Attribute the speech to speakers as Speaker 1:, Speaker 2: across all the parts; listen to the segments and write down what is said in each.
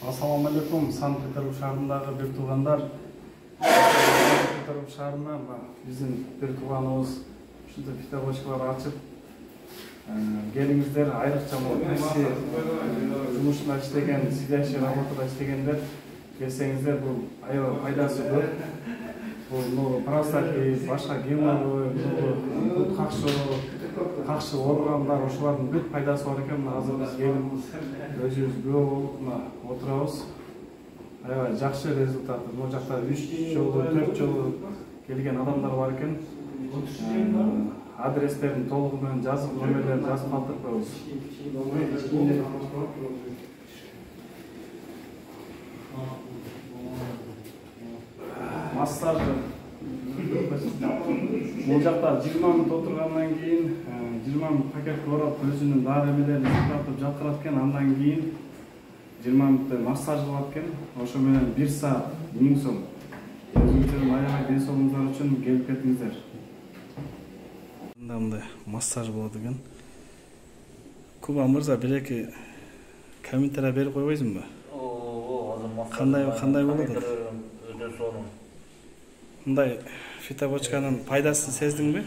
Speaker 1: Ассаламу алейкум, Санкт-Петербург шаарындагы бир туугандар. Санкт-Петербург шаарына биздин бир тууганыбыз ушундай фитобочкалар ачып, келиңиздер, айрыкча такси жумушунда иштеген, сидящий работада иштегендер келсеңиздер, бул аябай пайдасы көп. Бул простатит, башка геморрой, бут какшы органдар, ошолардын бүт пайдасы бар экен. Азыр биз келип өзүбүз күбө болуп отурабыз. Аябай жакшы результат. Бул жакта 3 жолу, 4 жолу келген адамдар бар экен. Адрестерин толугу менен жазып, номерлерин жазып калтырып коебуз. Массаж. Бул жакта 20 мүнөт отургандан кийин 20 мүнөт пакетке ороп өзүнүн дары эмелерин сыктатып жаткырат экен. Андан кийин 20 мүнөттө массаж кылат экен. Ошо менен 1 саат 1000 сом. Өзүңүздөрдүн аябай ден соолугуңуздар үчүн келип кетиңиздер. Мындай массаж болот экен. Куба мырза, бир-эки комментарий берип койбойсуңбу? Кандай болот?
Speaker 2: Өтө сонун.
Speaker 1: Мындай фитобочканын пайдасын сездиңби?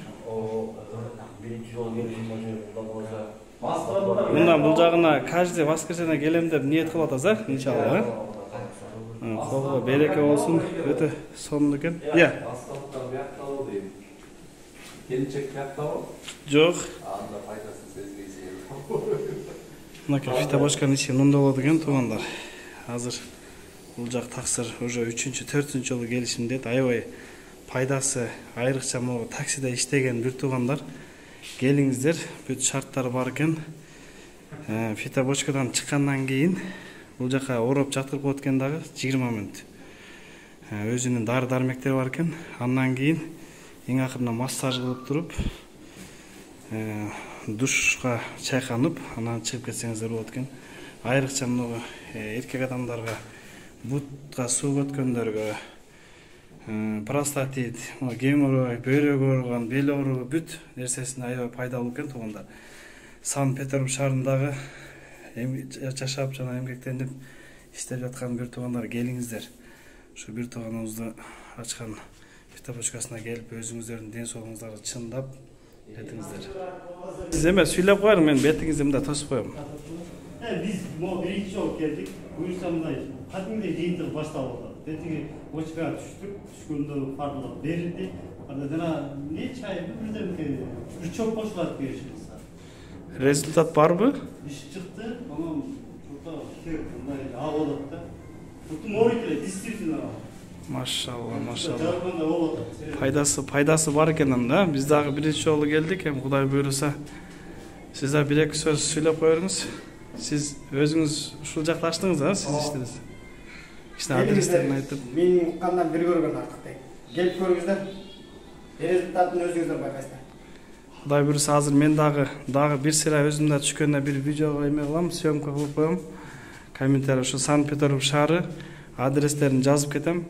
Speaker 2: Биринчи жолу келишим болчу.
Speaker 1: Мындан бул жагына каждый воскресенье келем деп ниет кылып атасыз, иншалла. Кого береке болсун, өтө сонун экен.
Speaker 3: Асталыктан биякталуу дейм. Келинчек биякталуу?
Speaker 1: Жок.
Speaker 3: Анда пайдасын сезбейсиң.
Speaker 1: Мынакей фитобочканын ичи мындай болот экен, туугандар. Азыр бул жак таксыр уже 3-4 жолу келишим дейт. Аябай пайдасы, айрыкча могу таксиде иштеген бир туугандар келиңиздер. Бүт шарттары бар экен. Фитобочкадан чыккандан кийин бул жака ороп жатырып коет экен дагы 20 мүнөт. Өзүнүн дары-дармектери бар экен. Андан кийин эң акырында массаж кылып туруп, душка чайканып, анан чыгып кетсеңиздер болот экен. Айрыкча мына эркек адамдарга, бутка суу өткөндөргө, простатит, геморрой, бөйрөк ооруган, бел ооругу бүт нерсесине аябай пайдалуу экен туугандар. Санкт-Петербург шаарындагы жашап жана эмгектенип иштеп жаткан бир туугандар келиңиздер. Ушу бир тууганыбызды ачкан фитобочкасына келип өзүңүздөрдүн ден соолугуңуздарды чындап кетиңиздер. Сиз эме сүйлөп коюңуз, мен бетиңизди мындай тосуп коем.
Speaker 4: Биз биринчи жолу келдик. Буюрса мындай кадимдей жыйынтык башталып атат. Тетиги бочкага түшкөндө фарлап берилди. Анда жана не чай бир чоп кошулат беришиңиз.
Speaker 1: Результат барбы?
Speaker 4: Иш чыкты. Анан мындай ак болот да. Бутун ооруйт эле, действительно.
Speaker 1: Машалла.
Speaker 4: Жарганда болот.
Speaker 1: Пайдасы бар экен анда. Биз дагы биринчи жолу келдик. Эми Кудай буйруса сиз да бир-эки сөз сүйлөп коюңуз. Сиз өзүңүз ушул жакта ачтыңыз, сиз иштедиңиз. Кичине адрестерин айтып.
Speaker 5: Менин уккандан бир көргөн артык. Келип көрүңүздөр. Результатын өзүңүздөр байкайсыздар.
Speaker 1: Кудай буйруса азыр мен дагы бир сыйра өзүмдө түшкөндө бир видеого эме кылам, съемка кылып коем. Комментарий ушу Санкт-Петербург шаары адрестерин жазып кетем.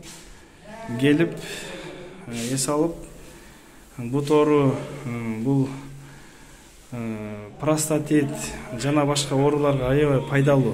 Speaker 1: Келип эс алып, бут оору, бул простатит жана башка ооруларга аябай пайдалуу.